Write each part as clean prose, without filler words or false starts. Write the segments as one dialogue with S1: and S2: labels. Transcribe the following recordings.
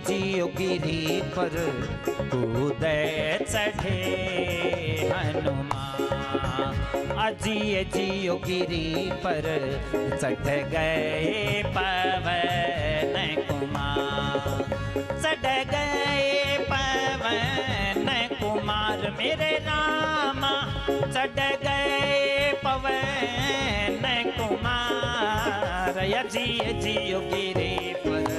S1: जियो गिरी पर कूदे चढ़े हनुमान। अजिए जियो गिरी पर चढ़ गए पवन कुमार, चढ़ गए पवन कुमार मेरे रामा, चढ़ गए पवन कुमार। अजिए जियो गिरी पर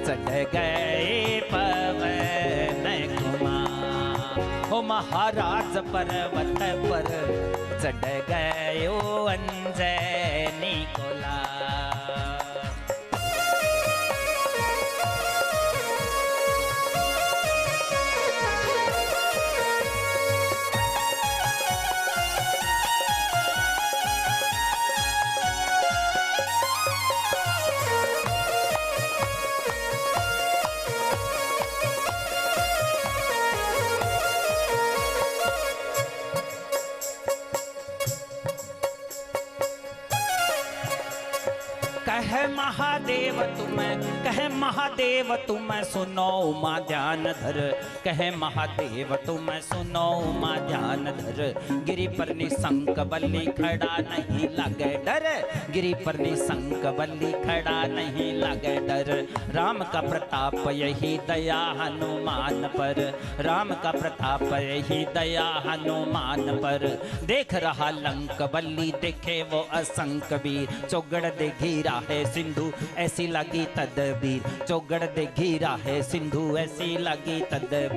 S1: चढ़ गए पवन कुमार। ओ महाराज पर्वत पर चढ़ गए ओ अंजनी कोला। कह महादेव तुम्हें, कह महादेव तुम्हें सुनो माँ ध्यान धर, कह महादेव तुम्हें सुनो माँ ध्यान धर। गिरी पर निशंक बल्ली खड़ा नहीं लगे डर, गिरी पर निशंक बल्ली खड़ा नहीं लगे डर। राम का प्रताप यही दया हनुमान पर, राम का प्रताप यही दया हनुमान पर। देख रहा लंक बल्ली देखे वो असंक वीर, चौगड़ दे घिरा है सिंधु ऐसी लगी तदबीर, चौगड़ दे घिरा है सिंधु ऐसी लगी तदबीर।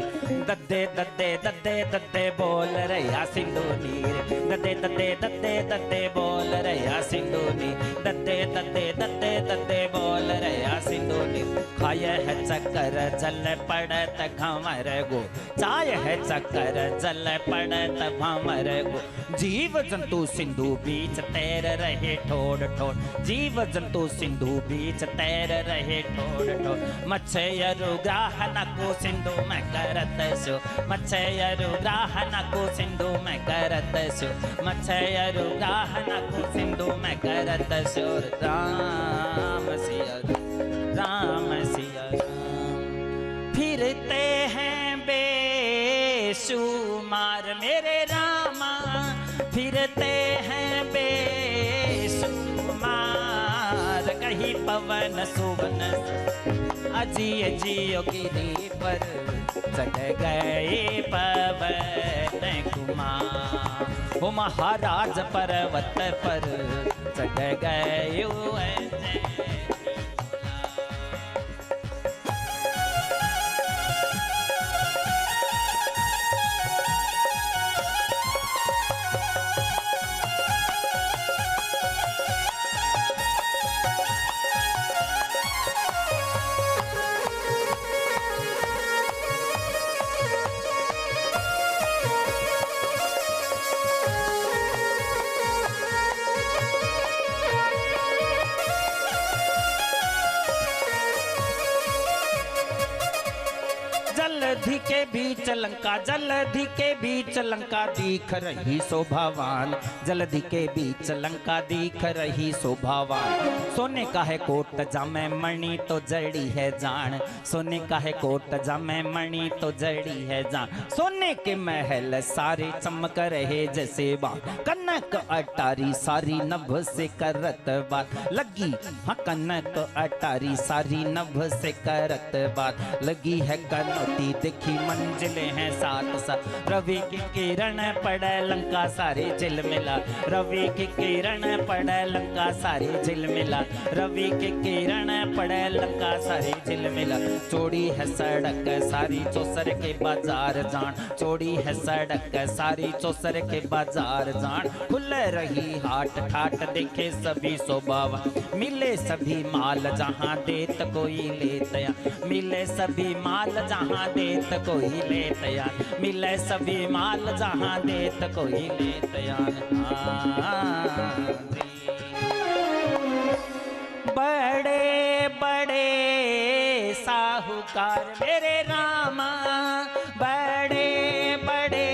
S1: दद्दे दद्दे दद्दे दद्दे बोल रहा सिंधु नीर, दद्दे दद्दे दद्दे दद्दे बोल रहा सिंधु नीर, दद्दे दद्दे दद्दे दद्दे बोल रहा सिंधु नीर। खाय है चक्कर जल पड़त भंवर गो, चाय है चक्कर जल पड़त भंवर गो। जीव जंतु सिंधु बीच तैर रहे ठोड़ ठोड़, जीव जंतु सिंधु बीच तैर रहे ठोड़ ठोड़। मत्स्यरु ग्राहन को सिंधु में करत सो, मत्स्यरु ग्राहन को सिंधु में करत सो, मत्स्यरु ग्राहन को सिंधु में करत सो। राम सिया राम सिया राम। फिरते हैं बेशुमार मेरे रामा, फिरते हैं बेशुमार। कहीं पवन सुवन अजिए जियो गिरी पर चढ़ गए पवन कुमार। वो महाराज पर्वत पर चढ़ गए जलधि के बीच लंका, जलधि के बीच लंका दिख रही शोभावान, जलधि के बीच लंका दिख रही शोभावान। सोने का है कोट जामे मणि तो जड़ी है जान, सोने का है कोट जामे मणि तो जड़ी है जान। सोने के महल सारे चमक रहे जैसे बात, कनक अटारी सारी नभ से करत बात लगी। हाँ कनक अटारी सारी नभ से करत बात लगी है। कनौती देखी मंजिलें हैं साथ साथ, रवि की किरण पड़े लंका सारी झिलमिला, रवि की किरण पड़े लंका सारी झिलमिला, रवि की किरण पड़े लंका सारी झिलमिला। चौड़ी है सड़क सारी चौसर के बाजार जान, चौड़ी है सड़क सारी चौसर के बाजार जान। खुल रही हाट ठाट देखे सभी शोभावा, मिले सभी माल जहाँ देत कोई लेत या, मिले सभी माल जहाँ देत कोई लेत या, मिले सभी माल जहाँ देत कोई लेत या। बड़े बड़े साहूकार मेरे रामा, बड़े बड़े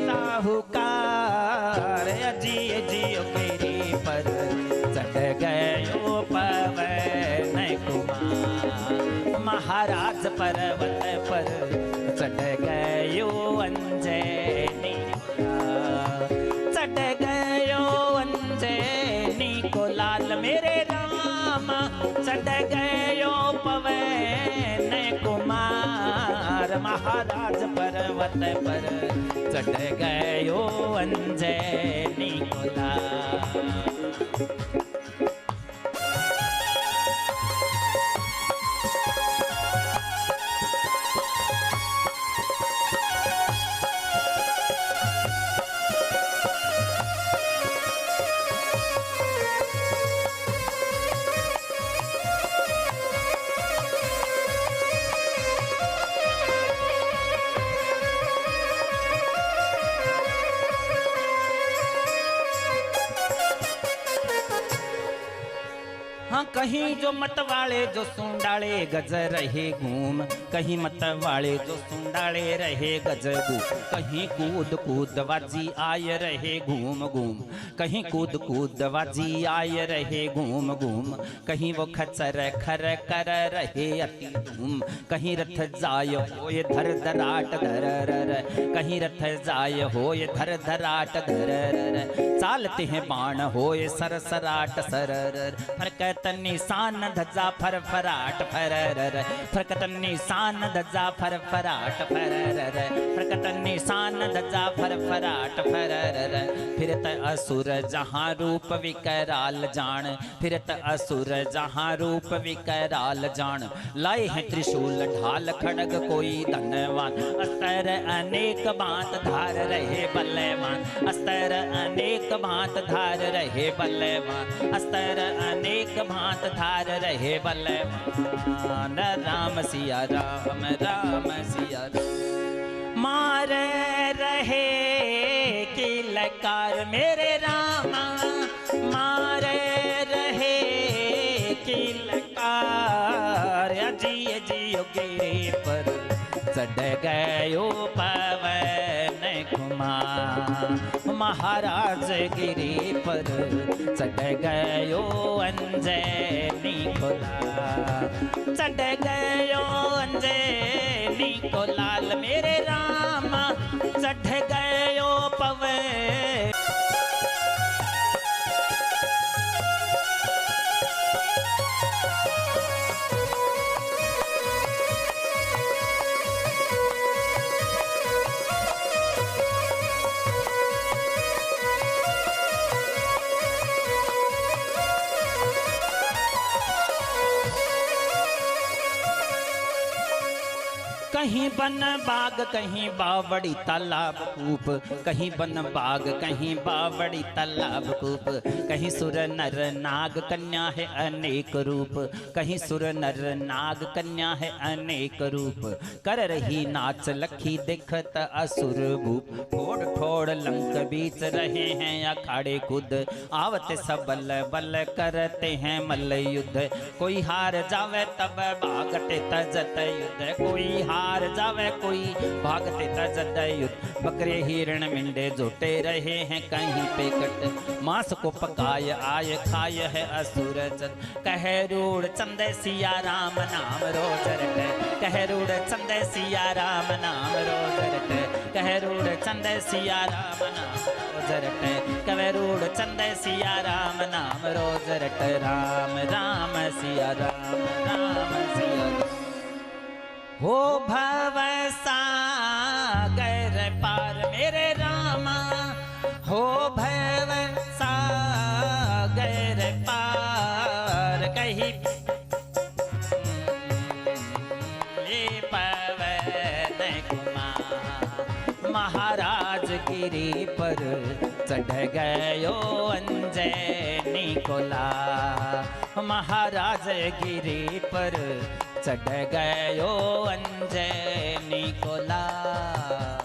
S1: साहूकार अजिए जियो गिरी पर चढ़ गए पवन कुमार। महाराज पर्वत पर चढ़ गयो अंजनी चढ़ गयो अंजनी को लाल मेरे राम चढ़ गयो पवन कुमार महाराज पर्वत पर चढ़ गयो अंजनी को लाल। हाँ कहीं जो मत वाले जो सुंडाले गज रहे घूम, कहीं मत वाले जो सुंडाले रहे गज घूम, कहीं कूद कूद बाजी आय रहे घूम घूम, कहीं कूद कूद बाजी आय रहे घूम घूम, कहीं वो खचर खर कर रहे अति धूम, कहीं रथ जाय होय धर धराट धर रर, कहीं रथ जाय होय धर धराट धर रर, चालते हैं बाण होय सर सराट सरर, फरकत निशान धजा फर फराट फरर, फरकत निशान धजा फर फराट फरर, फरकत निशान धजा फर फराट फरर, फिरत असुर जहाँ रूप विकराल जान, फिरत असुर जहाँ रूप विकराल जान, लाए हैं त्रिशूल ढाल खड़ग कोई धनवान, अस्त्र अनेक बात धार रहे बलवान, अस्त्र अनेक बात धार रहे बलवान, अस्त्र अनेक भांत धार रहे बलवान, राम सिया राम राम सिया राम, मार रहे किलकार मेरे रामा, मार रहे किलकार, अजिय जियो गिरी पर चढ़ गयो पवन कुमार, महाराज गिरी पर चढ़ गयो अंजनी को लाल, चढ़ गयो अंजनी को लाल मेरे राम चढ़ गयो पवन। कहीं बन बाग कहीं बावड़ी तालाब कूप, कहीं बन बाग कहीं बावड़ी तालाब कूप, कहीं सुर नर नाग कन्या है अनेक रूप, कहीं सुर नर नाग कन्या है अनेक रूप, कर रही नाच लखी देखत असुर भूप, ठोड़ ठोड़ लंक बीच रहे हैं अखाड़े खुद, आवते सब बल बल करते हैं मल्ल युद्ध, कोई हार जावे तब भागते तजत युद्ध, कोई हार जावे कोई भागते तजत युद्ध, बकरे हिरण मिंडे जोटे रहे हैं कहीं पे कट, मांस को पकाय आय खाय है असुर चत, कह रूढ़ चंदे सिया राम नाम रोज रटे, कह रूढ़ चंदे सिया राम नाम रोज रटे, कह रूढ़ चंदे सिया राम नाम रोज रटे, कह रूढ़ चंदे सिया राम नाम रोज रटे, राम राम सिया राम राम सिया राम। हो भव सागर पार मेरे रामा, हो भव सागर पार, कहीं पवन कुमार, महाराज गिरी पर चढ़ गयो अंजनी को लाल, महाराज गिरी पर चढ़ गयो अंजनी को लाल।